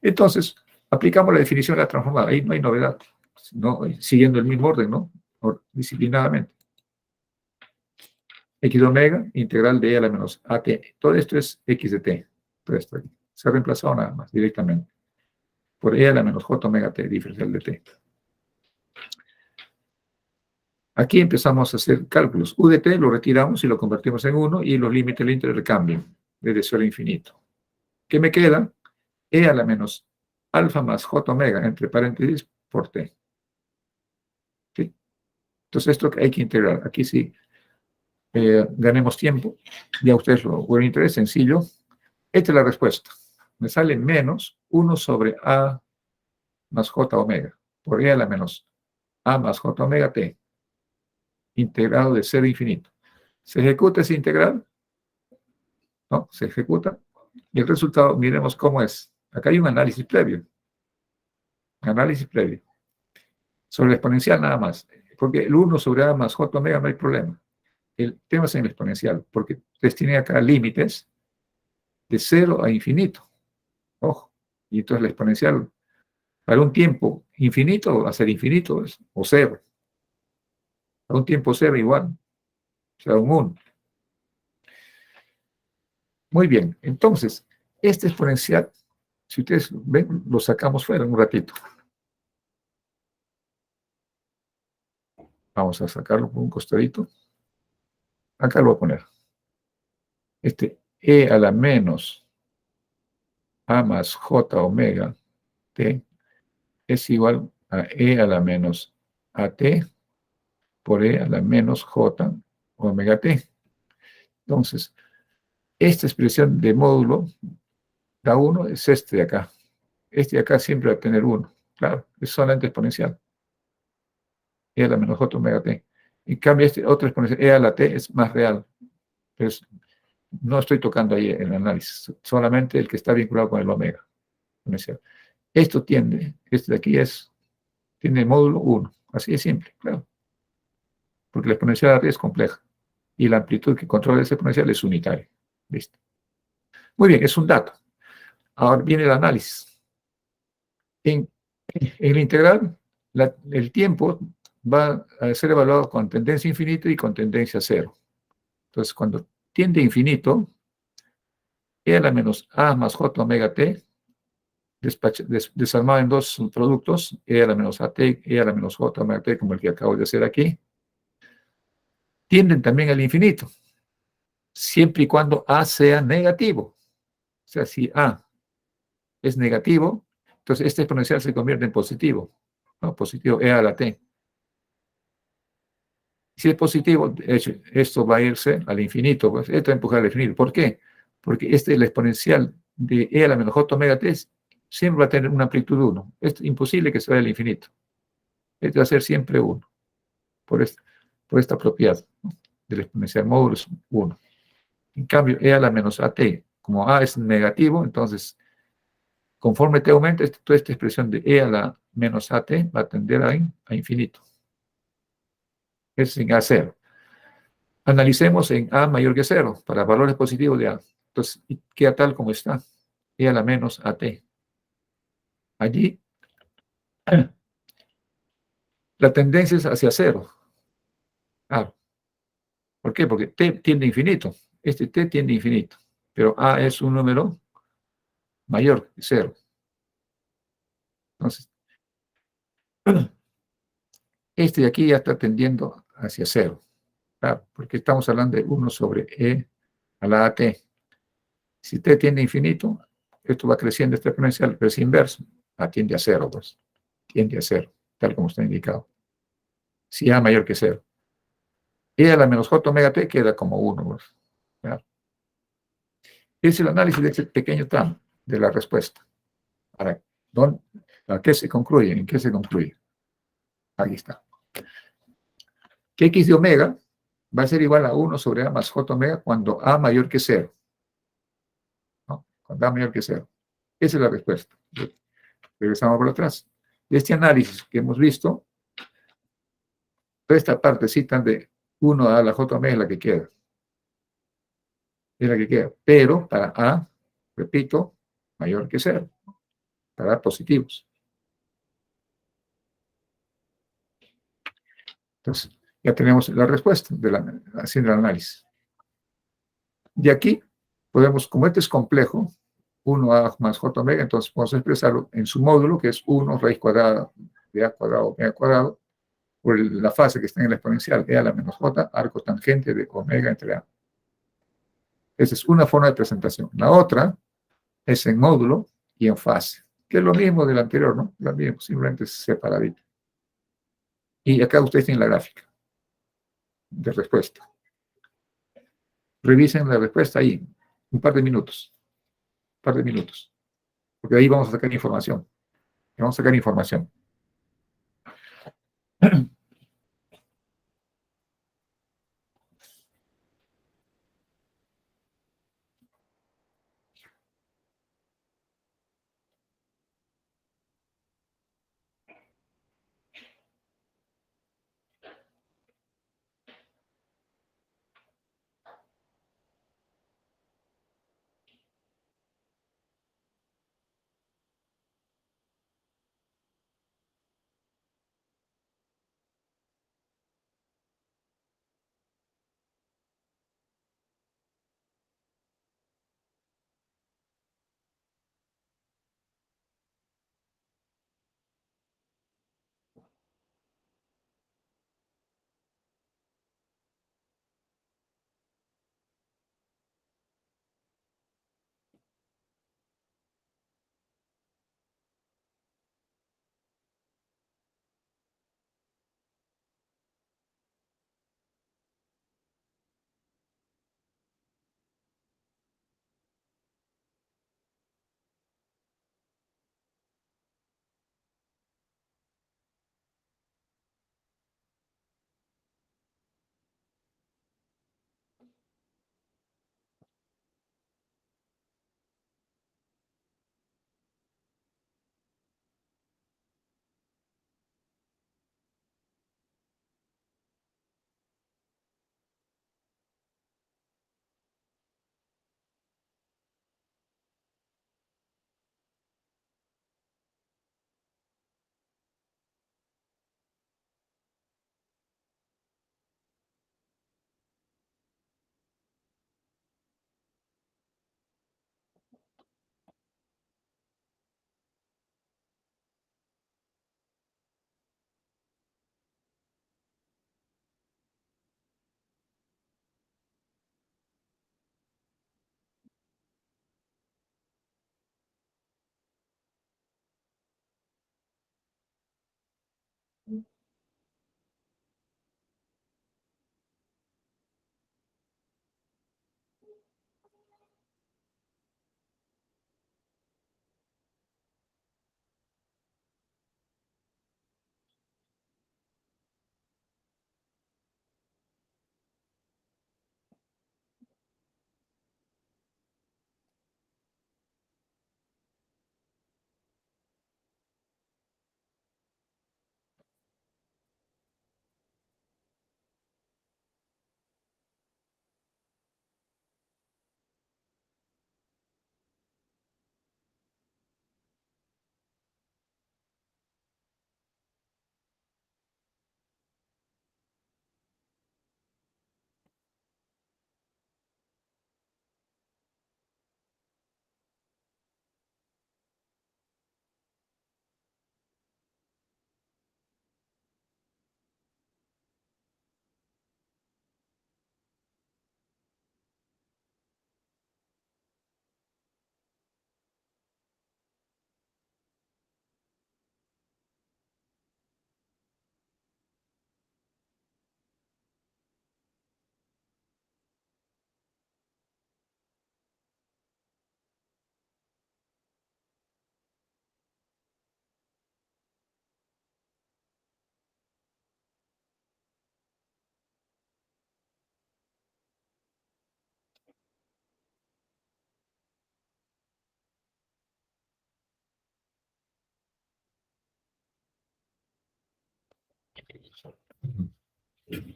A: Entonces, aplicamos la definición de la transformada. Ahí no hay novedad, ¿no? Siguiendo el mismo orden, ¿no? Disciplinadamente. X de omega, integral de E a la menos AT. Todo esto es X de T. Todo esto se ha reemplazado nada más directamente por E a la menos J omega T, diferencial de T. Aquí empezamos a hacer cálculos. U de T lo retiramos y lo convertimos en 1 y los límites del intervalo cambian desde 0 a infinito. ¿Qué me queda? E a la menos alfa más J omega, entre paréntesis, por T. ¿Sí? Entonces esto hay que integrar. Aquí sí ganemos tiempo. Ya ustedes lo vuelven a interés, sencillo. Esta es la respuesta. Me sale menos 1 sobre A más J omega, por E a la menos A más J omega T, integrado de 0 a infinito. ¿Se ejecuta ese integral? ¿No? Se ejecuta. Y el resultado, miremos cómo es. Acá hay un análisis previo. Análisis previo. Sobre la exponencial nada más. Porque el 1 sobre A más J omega no hay problema. El tema es en el exponencial, porque ustedes tienen acá límites de 0 a infinito. Ojo. Y entonces la exponencial, para un tiempo infinito, va a ser infinito, o 0. Para un tiempo 0 igual. O sea, un 1. Muy bien. Entonces, este exponencial, si ustedes ven, lo sacamos fuera un ratito. Vamos a sacarlo por un costadito. Acá lo voy a poner. Este E a la menos A más J omega T es igual a E a la menos AT por E a la menos J omega T. Entonces, esta expresión de módulo da 1 es este de acá. Este de acá siempre va a tener 1. Claro, es solamente exponencial. E a la menos J omega T. En cambio, este otro exponencial, E a la T, es más real. Pero no estoy tocando ahí el análisis, solamente el que está vinculado con el omega. Esto tiende, este de aquí tiene módulo 1. Así de simple, claro. Porque la exponencial es compleja. Y la amplitud que controla ese exponencial es unitaria. ¿Listo? Muy bien, es un dato. Ahora viene el análisis. En el integral, el tiempo va a ser evaluado con tendencia a infinito y con tendencia a cero. Entonces, cuando tiende a infinito, E a la menos A más J omega T, desarmado en dos productos, E a la menos AT, E a la menos J omega T, como el que acabo de hacer aquí, tienden también al infinito, siempre y cuando A sea negativo. O sea, si A es negativo, entonces este exponencial se convierte en positivo, ¿no? Positivo E a la T. Si es positivo, de hecho, esto va a irse al infinito, pues esto va a empujar al infinito. ¿Por qué? Porque la exponencial de e a la menos j omega t siempre va a tener una amplitud 1. Es imposible que se vaya al infinito. Este va a ser siempre 1, por esta propiedad, ¿no?, del exponencial módulo 1. En cambio, e a la menos at, como a es negativo, entonces, conforme t aumenta, toda esta expresión de e a la menos at va a tender a infinito. Es en A0. Analicemos en A mayor que 0, para valores positivos de A. Entonces, queda tal como está, e a la menos AT. Allí, la tendencia es hacia 0. Ah, ¿por qué? Porque T tiende a infinito. Este T tiende a infinito. Pero A es un número mayor que 0. Entonces, este de aquí ya está tendiendo hacia 0. Claro, porque estamos hablando de 1 sobre E a la AT. Si T tiende a infinito, esto va creciendo, este exponencial, pero es inverso. Tiende a 0, pues. Tiende a 0, tal como está indicado. Si A mayor que 0. E a la menos j omega t queda como 1. Pues. Claro. Es el análisis de este pequeño tramo de la respuesta. Ahora, ¿a qué se concluye? ¿En qué se concluye? Aquí está. Que x de omega va a ser igual a 1 sobre a más j omega cuando a mayor que 0. ¿No? Cuando a mayor que 0. Esa es la respuesta. Regresamos por atrás. De este análisis que hemos visto, toda esta partecita de 1 a la j omega es la que queda. Es la que queda. Pero para a, repito, mayor que 0. Para positivos. Entonces, ya tenemos la respuesta haciendo el análisis. De aquí, podemos, como este es complejo, 1a más j omega, entonces podemos expresarlo en su módulo, que es 1 raíz cuadrada de a cuadrado omega cuadrado, por la fase que está en el exponencial, e a la menos j, arco tangente de omega entre a. Esa es una forma de presentación. La otra es en módulo y en fase, que es lo mismo del anterior, ¿no? Lo mismo, simplemente separadito. Y acá ustedes tienen la gráfica de respuesta. Revisen la respuesta ahí, un par de minutos. Un par de minutos. Porque ahí vamos a sacar información. Vamos a sacar información.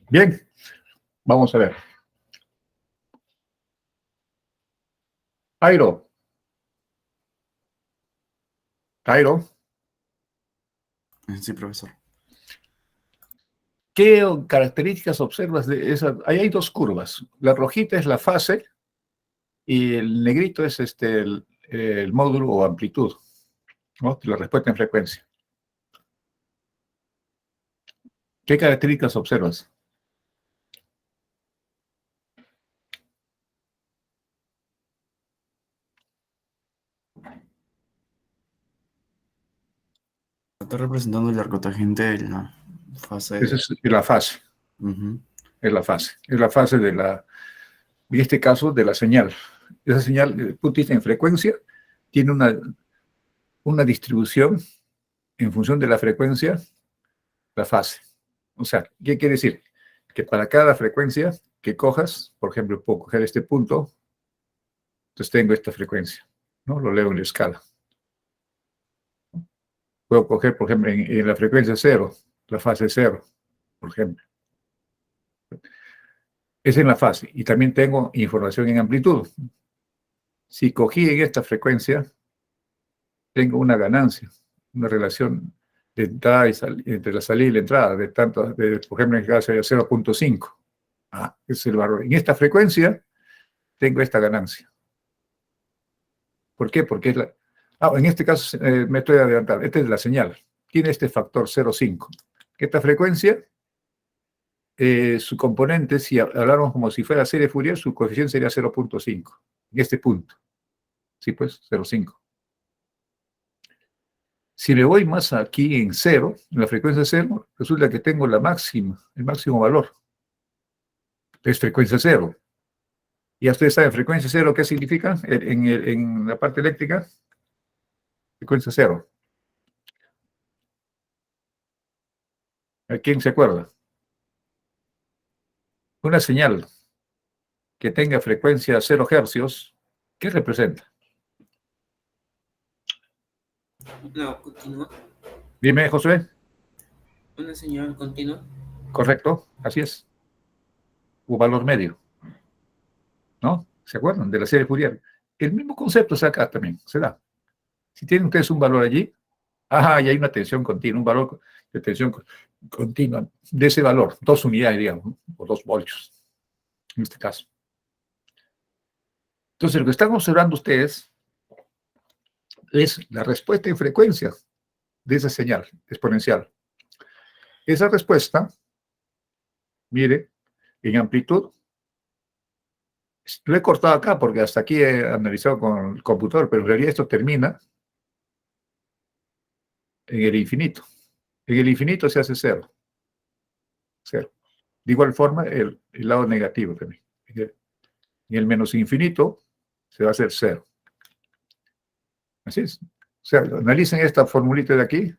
A: Bien, vamos a ver. Jairo.
B: Sí, profesor.
A: ¿Qué características observas de esa? Ahí hay dos curvas. La rojita es la fase y el negrito es el módulo o amplitud, ¿no? La respuesta en frecuencia. ¿Qué características observas?
B: Está representando el arco tangente de la fase.
A: Esa es la fase.
B: Ujú.
A: Es la fase. Es la fase de la, en este caso, de la señal. Esa señal, punto en frecuencia, tiene una distribución en función de la frecuencia, la fase. O sea, ¿qué quiere decir? Que para cada frecuencia que cojas, por ejemplo, puedo coger este punto, entonces tengo esta frecuencia, ¿no? Lo leo en la escala. Puedo coger, por ejemplo, en la frecuencia 0, la fase 0, por ejemplo. Es en la fase. Y también tengo información en amplitud. Si cogí en esta frecuencia, tengo una ganancia, una relación de entrada y entre la salida y la entrada, por ejemplo, en el caso de 0.5. Ese es el valor. En esta frecuencia tengo esta ganancia. ¿Por qué? Porque es la... en este caso me estoy adelantando. Esta es la señal. Tiene este factor 0.5. Esta frecuencia, su componente, si habláramos como si fuera serie Fourier, su coeficiente sería 0.5. En este punto. Sí, pues, 0.5. Si me voy más aquí en 0, en la frecuencia 0, resulta que tengo la máxima, el máximo valor. Es frecuencia 0. Ya ustedes saben, frecuencia 0, ¿qué significa en la parte eléctrica? Frecuencia 0. ¿A quién se acuerda? Una señal que tenga frecuencia 0 hercios, ¿qué representa?
C: No, continúa.
A: Dime, José.
C: Una señal continua.
A: Correcto, así es. Un valor medio. ¿No? ¿Se acuerdan de la serie Fourier? El mismo concepto se acá también, se da. Si tienen ustedes un valor allí, y hay una tensión continua, un valor de tensión continua de ese valor, 2 unidades, digamos, ¿no? O 2 voltios, en este caso. Entonces, lo que están observando ustedes es la respuesta en frecuencia de esa señal exponencial. Esa respuesta, mire, en amplitud, lo he cortado acá porque hasta aquí he analizado con el computador, pero en realidad esto termina en el infinito. En el infinito se hace 0. 0. De igual forma, el lado negativo también. En el menos infinito se va a hacer 0. Así es. O sea, analicen esta formulita de aquí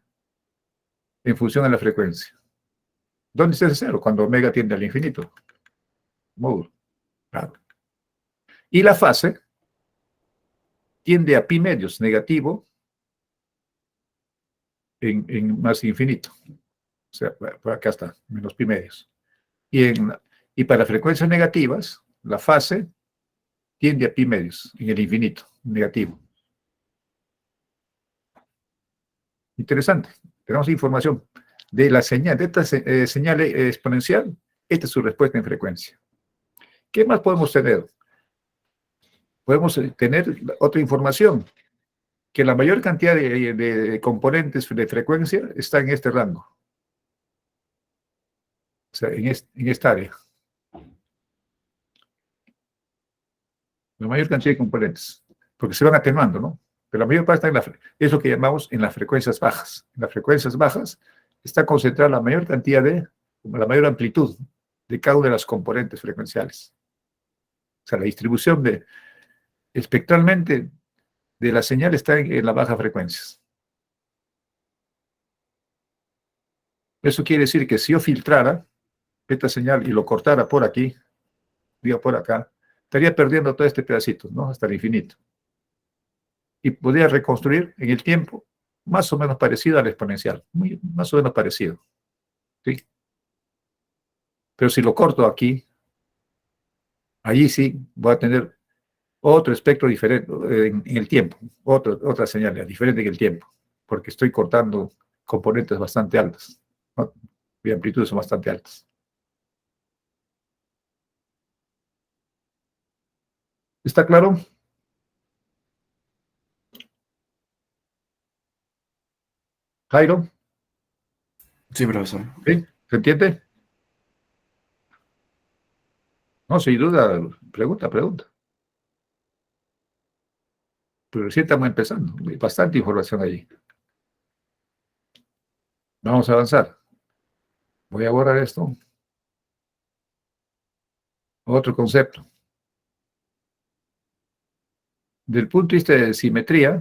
A: en función de la frecuencia. ¿Dónde está el 0? Cuando omega tiende al infinito. Módulo. Claro. Y la fase tiende a pi medios negativo en más infinito. O sea, por acá está, menos pi medios. Y para frecuencias negativas, la fase tiende a pi medios en el infinito, negativo. Interesante. Tenemos información de la señal, de esta señal exponencial. Esta es su respuesta en frecuencia. ¿Qué más podemos tener? Podemos tener otra información, que la mayor cantidad de componentes de frecuencia está en este rango. O sea, en esta área. La mayor cantidad de componentes. Porque se van atenuando, ¿no? Pero la mayor parte está es lo que llamamos en las frecuencias bajas. En las frecuencias bajas está concentrada la mayor cantidad la mayor amplitud de cada una de las componentes frecuenciales. O sea, la distribución espectralmente de la señal está en las bajas frecuencias. Eso quiere decir que si yo filtrara esta señal y lo cortara por aquí, digo por acá, estaría perdiendo todo este pedacito, ¿no? Hasta el infinito. Y podría reconstruir en el tiempo más o menos parecido al exponencial, más o menos parecido. ¿Sí? Pero si lo corto aquí, allí sí voy a tener otro espectro diferente en el tiempo, otra señal diferente en el tiempo, porque estoy cortando componentes bastante altas, ¿no? Y amplitudes son bastante altas. ¿Está claro? Jairo,
B: Sí, profesor.
A: ¿sí? ¿Se entiende? No, sin duda, pregunta. Pero recién estamos empezando, hay bastante información allí. Vamos a avanzar. Voy a borrar esto. Otro concepto. Del punto de vista de simetría,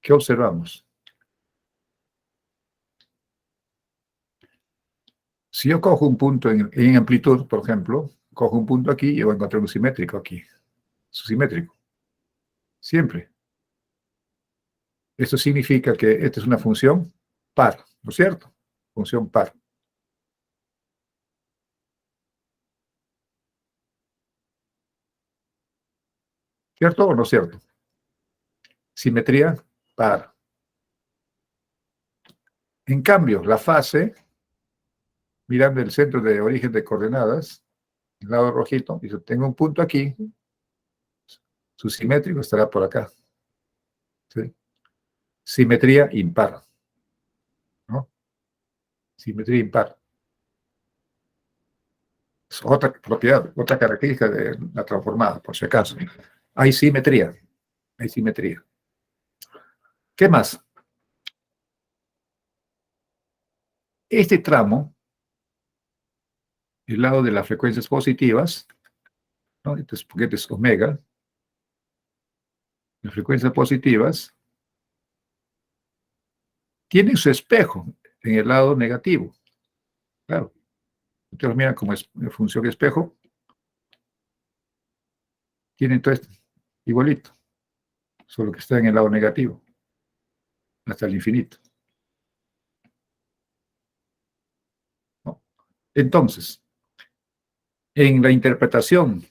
A: ¿qué observamos? Si yo cojo un punto en amplitud, por ejemplo, cojo un punto aquí y voy a encontrar un simétrico aquí. Es simétrico. Siempre. Esto significa que esta es una función par, ¿no es cierto? Función par. ¿Cierto o no cierto? Simetría par. En cambio, la fase, mirando el centro de origen de coordenadas, el lado rojito, y si tengo un punto aquí, su simétrico estará por acá. ¿Sí? Simetría impar, ¿no? Simetría impar. Es otra propiedad, otra característica de la transformada, por si acaso. Hay simetría. ¿Qué más? Este tramo, el lado de las frecuencias positivas, ¿no? Entonces, porque este es omega, las frecuencias positivas tienen su espejo en el lado negativo. Claro. Ustedes miran como es función espejo, tienen todo esto igualito, solo que está en el lado negativo, hasta el infinito. ¿No? Entonces, en la interpretación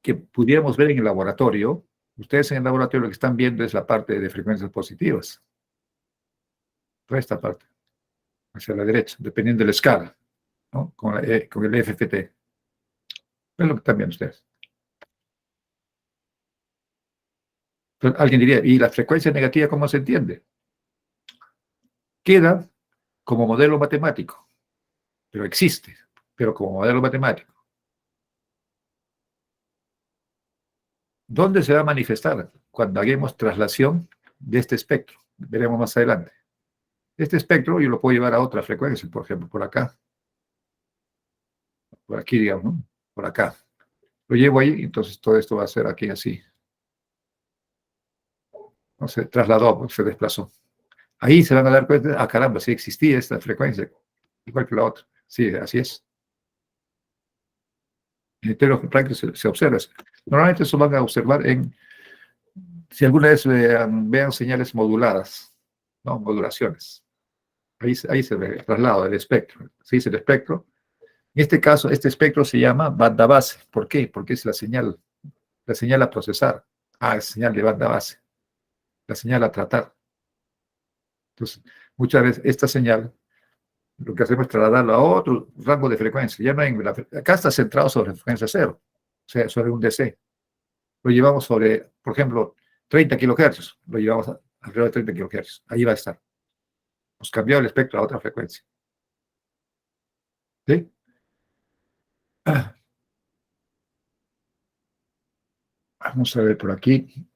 A: que pudiéramos ver en el laboratorio, ustedes en el laboratorio lo que están viendo es la parte de frecuencias positivas. Toda esta parte, hacia la derecha, dependiendo de la escala, ¿no? Con el FFT. Es lo que están viendo ustedes. Entonces, alguien diría, ¿y la frecuencia negativa cómo se entiende? Queda como modelo matemático, pero existe, pero como modelo matemático. ¿Dónde se va a manifestar? Cuando hagamos traslación de este espectro. Veremos más adelante. Este espectro yo lo puedo llevar a otra frecuencia, por ejemplo, por acá. Por aquí, digamos, ¿no? Por acá. Lo llevo ahí, entonces todo esto va a ser aquí así. No se trasladó, se desplazó. Ahí se van a dar cuenta, ah, caramba, sí existía esta frecuencia, igual que la otra. Sí, así es. En términos prácticos se observa eso. Normalmente eso van a observar si alguna vez vean señales moduladas, ¿no? Modulaciones. Ahí se ve el traslado del espectro. Se dice el espectro. En este caso, este espectro se llama banda base. ¿Por qué? Porque es la señal a procesar. Ah, es señal de banda base. La señal a tratar. Entonces, muchas veces esta señal, lo que hacemos es trasladarlo a otro rango de frecuencia. Ya no hay, acá está centrado sobre frecuencia cero, o sea, sobre un DC. Lo llevamos sobre, por ejemplo, 30 kilohercios. Lo llevamos alrededor de 30 kilohercios. Ahí va a estar. Hemos cambiado el espectro a otra frecuencia. ¿Sí? Vamos a ver por aquí.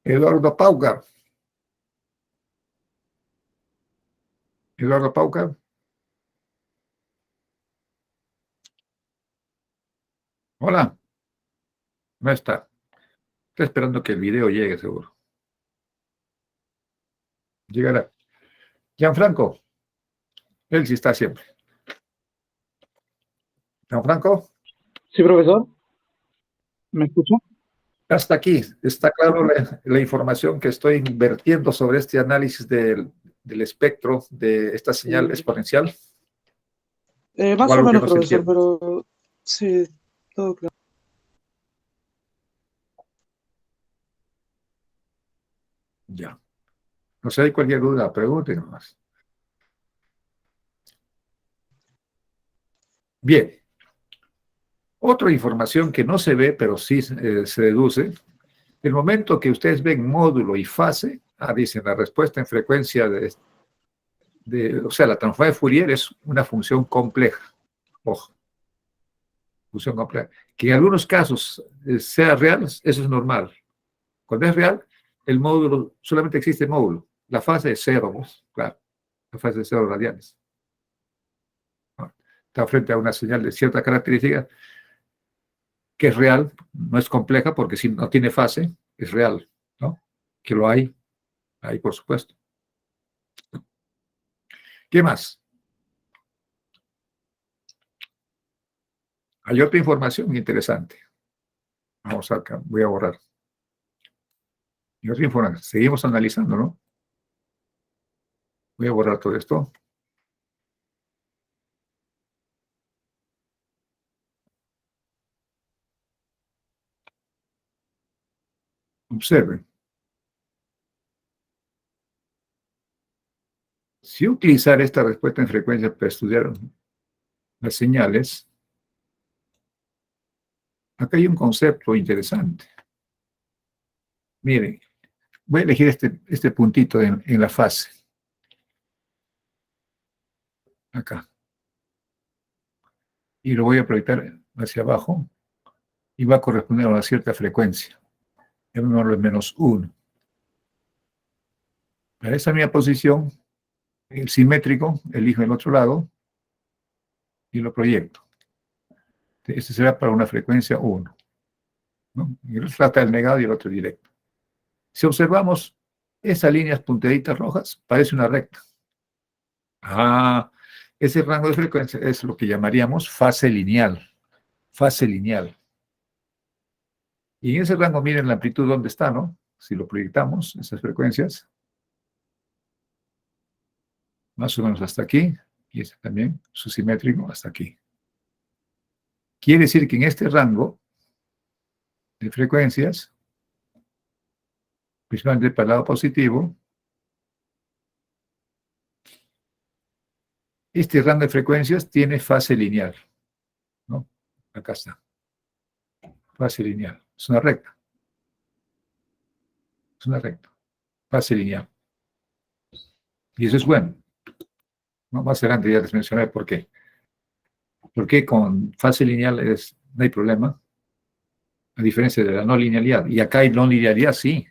A: Eduardo Paucar. Eduardo Paucar. Hola. No está. Está esperando que el video llegue, seguro. Llegará. Gianfranco. Él sí está siempre. Gianfranco.
D: Sí, profesor. ¿Me escucha?
A: Hasta aquí. Está claro la información que estoy vertiendo sobre este análisis del del espectro de esta señal exponencial?
D: Más
A: O
D: o
A: algo que
D: menos,
A: no se
D: profesor,
A: entiende.
D: pero sí, todo claro.
A: Ya. No sé, hay cualquier duda, pregunte nomás. Bien. Otra información que no se ve, pero sí se deduce. El momento que ustedes ven módulo y fase, dicen la respuesta en frecuencia o sea, la transformada de Fourier es una función compleja. Ojo, función compleja. Que en algunos casos sea real, eso es normal. Cuando es real, el módulo, solamente existe el módulo. La fase es cero, pues, claro. La fase es cero radianes. ¿No? Está frente a una señal de cierta característica que es real, no es compleja, porque si no tiene fase, es real, ¿no? Que lo hay, por supuesto. ¿Qué más? Hay otra información interesante. Vamos acá, voy a borrar. Y otra información, seguimos analizando, ¿no? Voy a borrar todo esto. Observen. Si utilizar esta respuesta en frecuencia para estudiar las señales, acá hay un concepto interesante. Miren, voy a elegir este puntito en la fase. Acá. Y lo voy a proyectar hacia abajo y va a corresponder a una cierta frecuencia. M menos 1. Para esa misma posición, el simétrico, elijo el otro lado y lo proyecto. Este será para una frecuencia 1. ¿No? Y el trata del negado y el otro directo. Si observamos esas líneas punteaditas rojas, parece una recta. Ese rango de frecuencia es lo que llamaríamos fase lineal. Fase lineal. Y en ese rango, miren la amplitud dónde está, ¿no? Si lo proyectamos, esas frecuencias, más o menos hasta aquí, y este también, su simétrico, hasta aquí. Quiere decir que en este rango de frecuencias, principalmente para el lado positivo, este rango de frecuencias tiene fase lineal, ¿no? Acá está. Fase lineal. Es una recta. Es una recta. Fase lineal. Y eso es bueno. ¿No? Más adelante ya les mencionaré por qué. Porque con fase lineal no hay problema, a diferencia de la no linealidad. Y acá hay no linealidad, sí,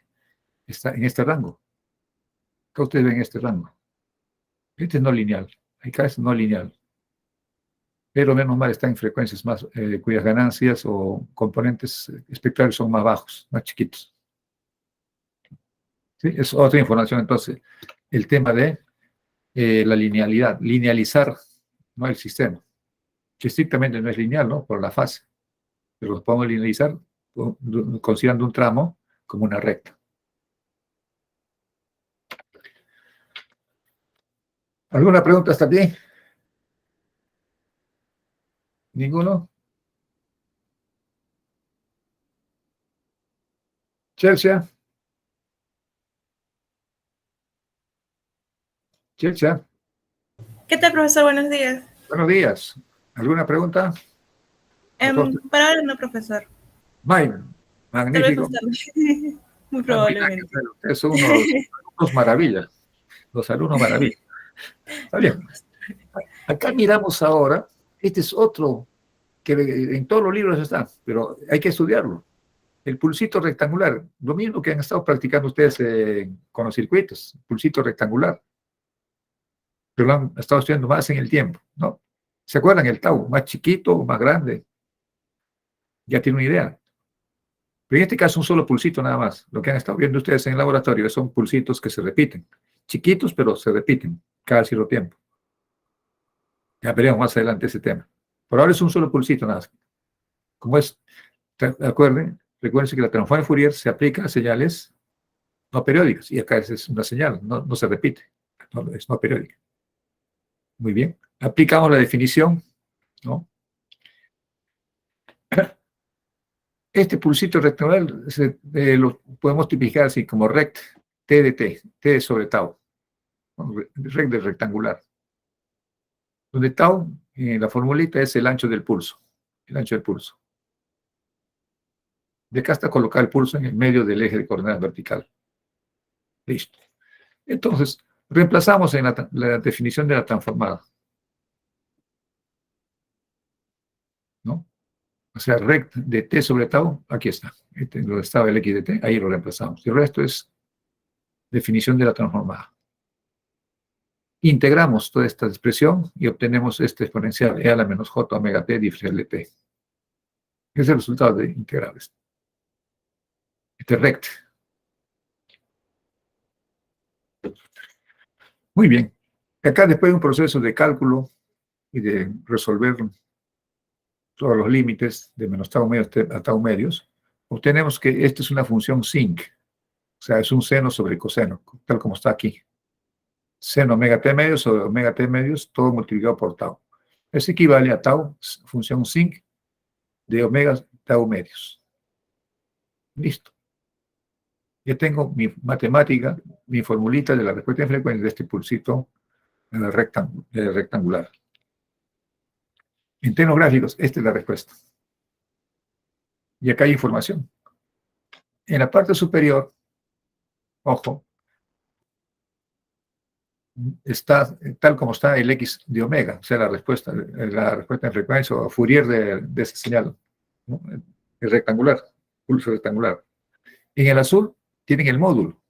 A: está en este rango. Acá ustedes ven este rango. Este es no lineal. Acá es no lineal. Pero menos mal está en frecuencias más, cuyas ganancias o componentes espectrales son más bajos, más chiquitos. ¿Sí? Es otra información, entonces, el tema de la linealidad, linealizar, ¿no?, el sistema, que estrictamente no es lineal, ¿no?, por la fase, pero lo podemos linealizar considerando un tramo como una recta. ¿Alguna pregunta hasta aquí? ¿Ninguno? Chelsea. Chelsea.
E: ¿Qué tal, profesor? Buenos días.
A: Buenos días. ¿Alguna pregunta?
E: Para ahora no, profesor.
A: Magnífico.
E: Tal vez usted. Muy probablemente.
A: Ustedes son unos maravillas. Los alumnos maravillas. Está bien. Acá miramos ahora, este es otro que en todos los libros está, pero hay que estudiarlo. El pulsito rectangular, lo mismo que han estado practicando ustedes con los circuitos, pulsito rectangular. Pero lo han estado estudiando más en el tiempo, ¿no? ¿Se acuerdan el tau? Más chiquito o más grande. Ya tienen una idea. Pero en este caso un solo pulsito nada más. Lo que han estado viendo ustedes en el laboratorio son pulsitos que se repiten. Chiquitos, pero se repiten cada cierto tiempo. Ya veremos más adelante ese tema. Por ahora es un solo pulsito nada más. Como es, recuerden que la transformación de Fourier se aplica a señales no periódicas. Y acá es una señal, no se repite. es no periódica. Muy bien. Aplicamos la definición, ¿no? Este pulsito rectangular lo podemos tipificar así como rect, T de T, T sobre tau, ¿no? Rect de rectangular. Donde tau, en la formulita, es el ancho del pulso, el ancho del pulso. De acá hasta colocar el pulso en el medio del eje de coordenadas vertical. Listo. Entonces, reemplazamos en la definición de la transformada, ¿no? O sea, rect de T sobre tau, aquí está. Donde estaba el X de T, ahí lo reemplazamos. Y el resto es definición de la transformada. Integramos toda esta expresión y obtenemos este exponencial e a la menos j omega t diferencial de t. Es el resultado de integrar este rect. Muy bien. Acá, después de un proceso de cálculo y de resolver todos los límites de menos tau medios a tau medios, obtenemos que esta es una función sinc. O sea, es un seno sobre coseno, tal como está aquí. Seno omega t medios sobre omega t medios, todo multiplicado por tau. Eso equivale a tau, función sinc, de omega tau medios. Listo. Ya tengo mi matemática, mi formulita de la respuesta en frecuencia de este pulsito rectangular. En términos gráficos, esta es la respuesta. Y acá hay información. En la parte superior, ojo, está tal como está el X de omega, o sea, la respuesta en frecuencia o Fourier de ese señal, ¿no? El rectangular, pulso rectangular. En el azul tienen el módulo,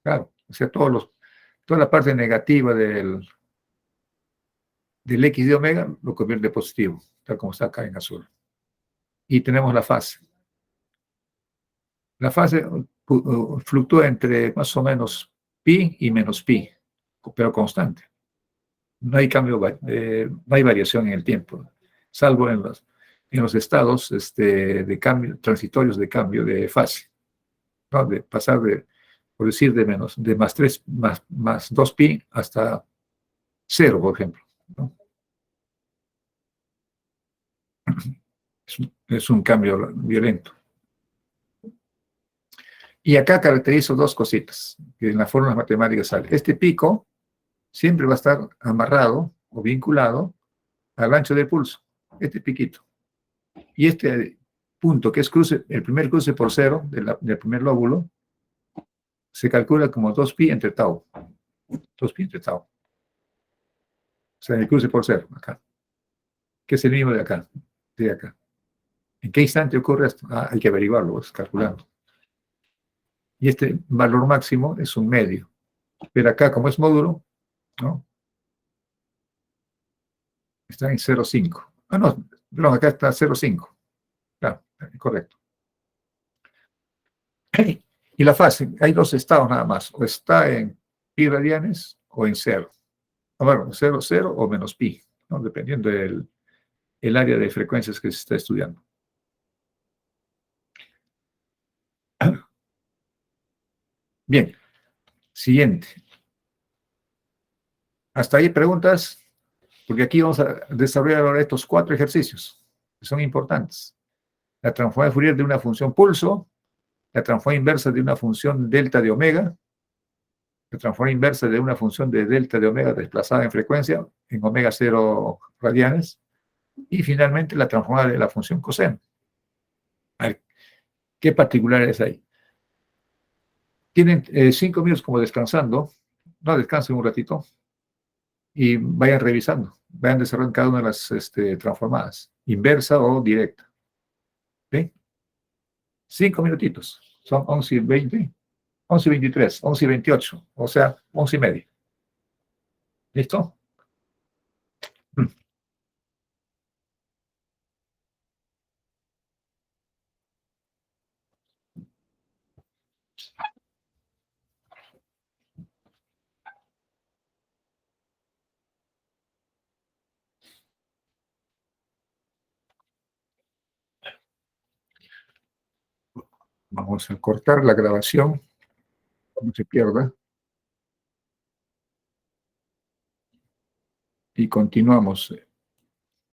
A: claro, o sea, toda la parte negativa del X de omega lo convierte en positivo, tal como está acá en azul. Y tenemos la fase. La fase fluctúa entre más o menos pi y menos pi, pero constante. No hay cambio, no hay variación en el tiempo, salvo en los estados de cambio, transitorios de cambio de fase, ¿no? De pasar por decir, de más 3, más 2 pi hasta 0, por ejemplo, ¿no? Es un cambio violento. Y acá caracterizo dos cositas, que en las fórmulas matemáticas sale. Este pico siempre va a estar amarrado o vinculado al ancho del pulso, este piquito. Y este punto, que es el primer cruce por cero del primer lóbulo, se calcula como 2pi entre tau. 2pi entre tau. O sea, el cruce por cero, acá. Que es el mismo de acá, de acá. ¿En qué instante ocurre esto? Hay que averiguarlo, calculando. Y este valor máximo es un medio. Pero acá, como es módulo, ¿no? Está en 0,5. Ah, no, perdón, acá está 0,5. Claro, correcto. Y la fase, hay dos estados nada más. O está en pi radianes o en 0. Bueno, 0, 0 o menos pi, ¿no? Dependiendo del área de frecuencias que se está estudiando. Bien, siguiente. Hasta ahí preguntas, porque aquí vamos a desarrollar ahora estos 4 ejercicios, que son importantes. La transformada de Fourier de una función pulso, la transformada inversa de una función delta de omega, la transformada inversa de una función de delta de omega desplazada en frecuencia, en omega 0 radianes, y finalmente la transformada de la función coseno. A ver, ¿qué particulares hay? Tienen 5 minutos como descansando, no descansen un ratito, y vayan revisando, vayan desarrollando cada una de las transformadas, inversa o directa. ¿Sí? 5 minutitos, son 11:20, 11:23, 11:28, o sea, 11:30. ¿Listo? Vamos a cortar la grabación, no se pierda. y continuamos.